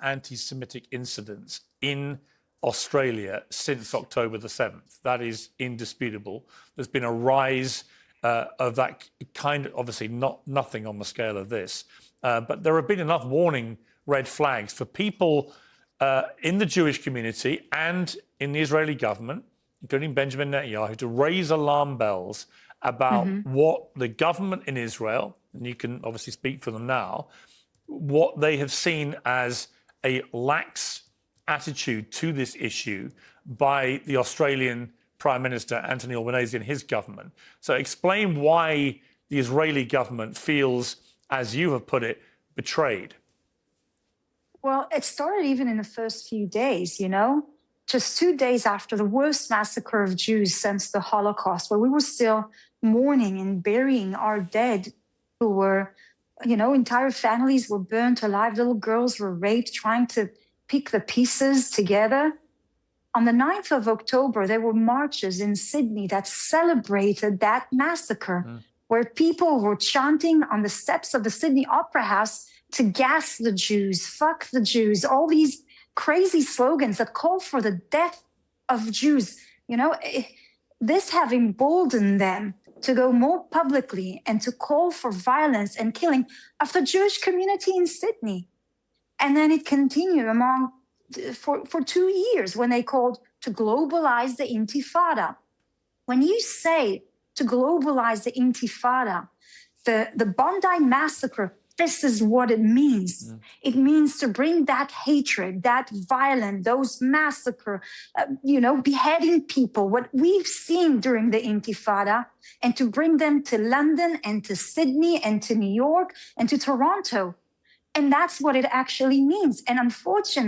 anti-Semitic incidents in Australia since October the 7th. That is indisputable. There's been a rise of that kind, obviously nothing on the scale of this, but there have been enough warning red flags for people in the Jewish community and in the Israeli government, including Benjamin Netanyahu, to raise alarm bells about what the government in Israel, and you can obviously speak for them now, what they have seen as a lax attitude to this issue by the Australian Prime Minister Anthony Albanese and his government. So explain why the Israeli government feels, as you have put it, betrayed. Well, it started even in the first few days, just 2 days after the worst massacre of Jews since the Holocaust, where we were still mourning and burying our dead who were, entire families were burnt alive, little girls were raped, trying to pick the pieces together. On the 9th of October, there were marches in Sydney that celebrated that massacre, where people were chanting on the steps of the Sydney Opera House to gas the Jews, fuck the Jews, all these crazy slogans that call for the death of Jews. This have emboldened them to go more publicly and to call for violence and killing of the Jewish community in Sydney. And then it continued for 2 years when they called to globalize the Intifada. When you say to globalize the Intifada, the Bondi massacre, this is what it means. It means to bring that hatred, that violence, those massacre, beheading people, what we've seen during the Intifada, and to bring them to London and to Sydney and to New York and to Toronto. And that's what it actually means. And unfortunately,